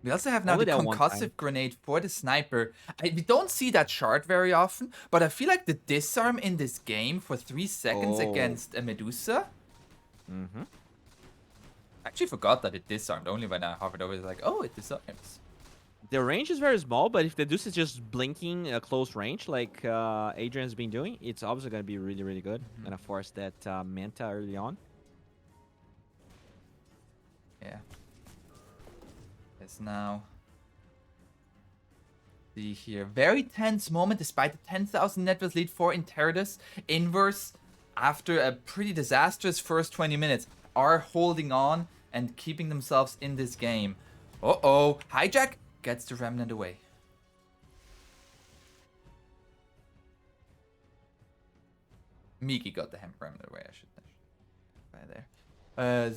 We also have now the concussive grenade for the sniper. We don't see that shard very often, but I feel like the disarm in this game for 3 seconds against a Medusa. I actually forgot that it disarmed. Only when I hovered over, it's like, oh, it disarms. The range is very small, but if the Deuce is just blinking a close range like Adrian's been doing, it's obviously going to be really, really good. Gonna force that Manta early on. Yeah. It's now. See here. Very tense moment despite the 10,000 net worth lead for Interitus. Inverse, after a pretty disastrous first 20 minutes, are holding on and keeping themselves in this game. Uh-oh. Hijack gets the Remnant away. Miki got the Remnant away, I should right there.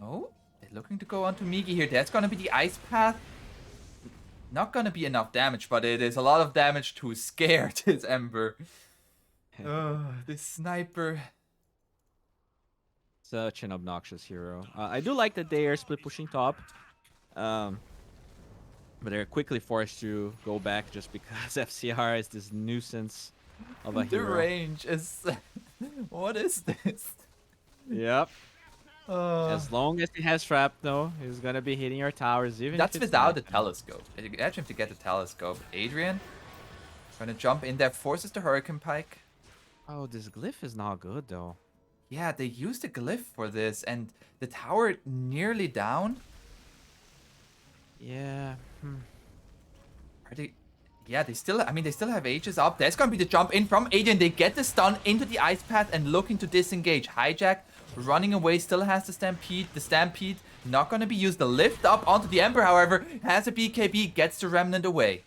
Oh, they're looking to go onto Miki here. That's gonna be the Ice Path. Not gonna be enough damage, but it is a lot of damage to scare this Ember. This sniper. Such an obnoxious hero. I do like that they are split pushing top. But they're quickly forced to go back just because FCR is this nuisance of a hero. The range is... What is this? Yep. As long as he has trap, though, he's gonna be hitting our towers. Even that's without the telescope. Imagine if they get the telescope. Adrian gonna jump in there, forces the Hurricane Pike. Oh, this glyph is not good, though. Yeah, they used the glyph for this, and the tower nearly down. Yeah. Are they? Yeah, they still. I mean, they still have Aegis up. There's gonna be the jump in from Adrian. They get the stun into the Ice Path and looking to disengage. Hijack running away. Still has the Stampede. The Stampede not gonna be used. The lift up onto the Ember, however, has a BKB. Gets the Remnant away.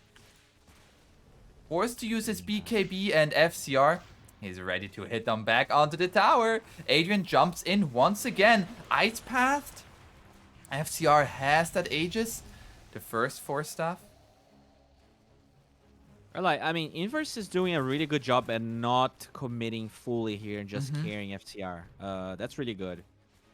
Forced to use his BKB, and FCR. He's ready to hit them back onto the tower. Adrian jumps in once again. Ice Path. FCR has that Aegis. The first 4 staff. I mean, Inverse is doing a really good job at not committing fully here and just carrying FCR. That's really good.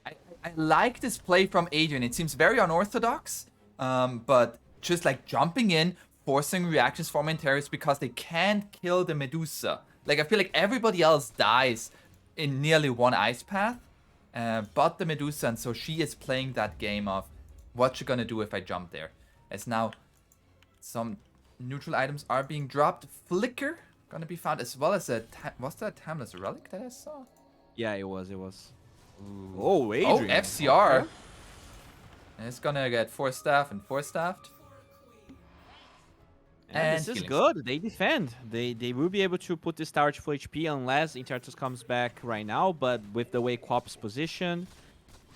I like this play from Adrian. It seems very unorthodox, but just like jumping in, forcing reactions from Interitus because they can't kill the Medusa. Like, I feel like everybody else dies in nearly one Ice Path. but the Medusa, and so she is playing that game of what she gonna do if I jump there. As now some neutral items are being dropped. Flicker gonna be found, as well as was that Timeless Relic that I saw? Yeah, it was. It was. Ooh. Oh, Oh, Adrian. FCR. Okay. And it's gonna get 4-staff and 4-staffed. Yeah, And this is healing. good. They defend. They will be able to put this tower to full HP unless Interitus comes back right now. But with the way Quap's position,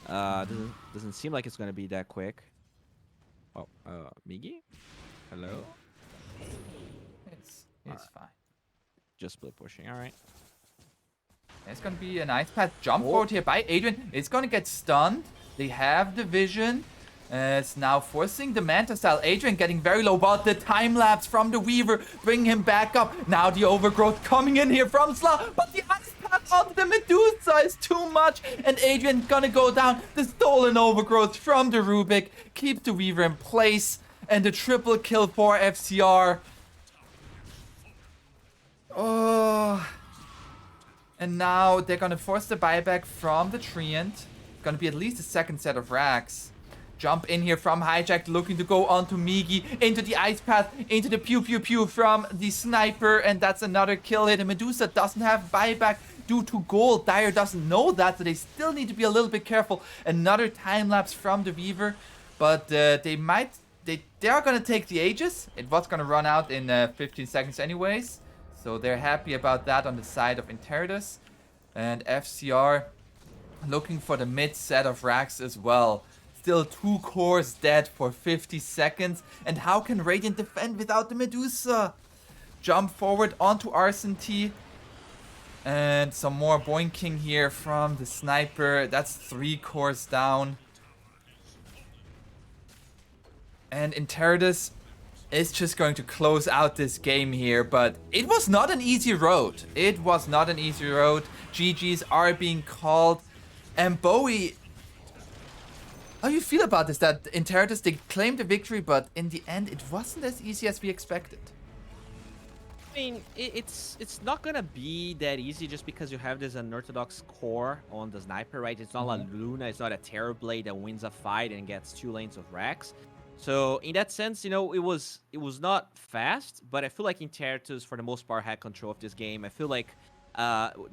doesn't seem like it's gonna be that quick. Oh, Migi, hello. It's fine. Just split pushing. All right. It's gonna be a nice path jump forward here by Adrian. It's gonna get stunned. They have the vision. It's now forcing the Manta style. Adrian getting very low, but the time lapse from the Weaver bringing him back up. Now the overgrowth coming in here from Slaw, but the ice path onto the Medusa is too much, and Adrian gonna go down. The stolen overgrowth from the Rubik keeps the Weaver in place, and the triple kill for FCR. Oh. And now they're gonna force the buyback from the Treant. Gonna be at least a second set of racks. Jump in here from Hijack, looking to go onto Migi, into the Ice Path, into the Pew Pew Pew from the Sniper, and that's another kill hit. And Medusa doesn't have buyback due to gold. Dire doesn't know that, so they still need to be a little bit careful. Another time lapse from the Weaver, but they are gonna take the Aegis. It was gonna run out in 15 seconds anyways. So they're happy about that on the side of Interitus. And FCR looking for the mid set of racks as well. Still 2 cores dead for 50 seconds. And how can Radiant defend without the Medusa? Jump forward onto Arson T. And some more boinking here from the Sniper. That's 3 cores down. And Interitus is just going to close out this game here, but it was not an easy road. It was not an easy road. GGs are being called. And Bowie, how do you feel about this? That Interitus, they claimed the victory, but in the end, it wasn't as easy as we expected. I mean, it's not gonna be that easy just because you have this unorthodox core on the Sniper, right? It's not like Luna, it's not a Terrorblade that wins a fight and gets 2 lanes of racks. So in that sense, you know, it was not fast, but I feel like Interitus for the most part had control of this game. I feel like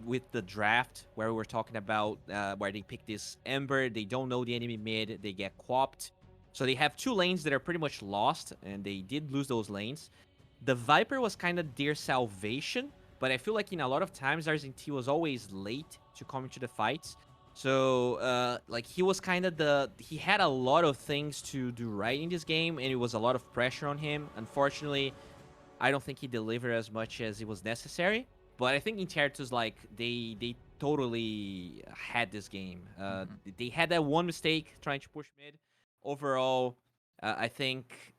with the draft where we were talking about where they pick this Ember, they don't know the enemy mid, they get quapped. So they have 2 lanes that are pretty much lost, and they did lose those lanes. The Viper was kind of their salvation, but I feel like in a lot of times RZT was always late to come into the fights. So, like, he was kind of he had a lot of things to do right in this game, and it was a lot of pressure on him. Unfortunately, I don't think he delivered as much as it was necessary. But I think Interitus, like, they totally had this game. They had that one mistake trying to push mid. Overall, I think,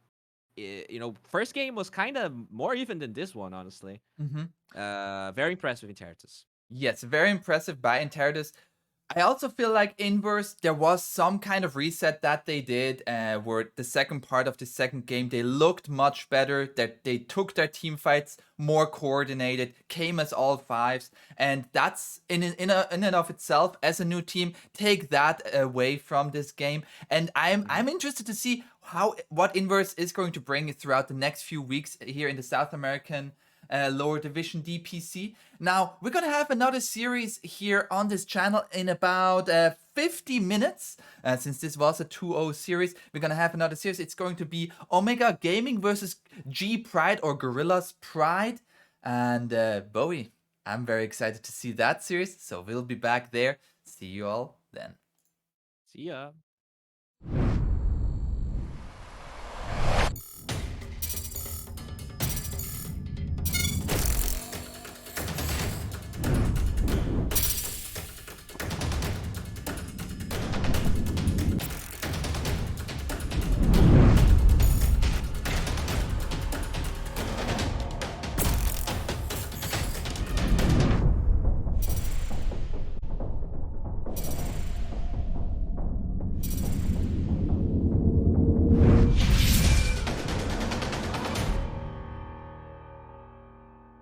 you know, first game was kind of more even than this one, honestly. Very impressive Interitus. Yes, very impressive by Interitus. I also feel like Inverse, there was some kind of reset that they did where the second part of the second game, they looked much better, that they took their team fights more coordinated, came as all 5s, and that's in and of itself, as a new team, take that away from this game. And I'm interested to see what Inverse is going to bring throughout the next few weeks here in the South American lower division DPC. Now, we're gonna have another series here on this channel in about 50 minutes. Since this was a 2-0 series, we're gonna have another series. It's going to be Omega Gaming versus G Pride or Gorillas Pride. And Bowie, I'm very excited to see that series. So we'll be back there. See you all then. See ya.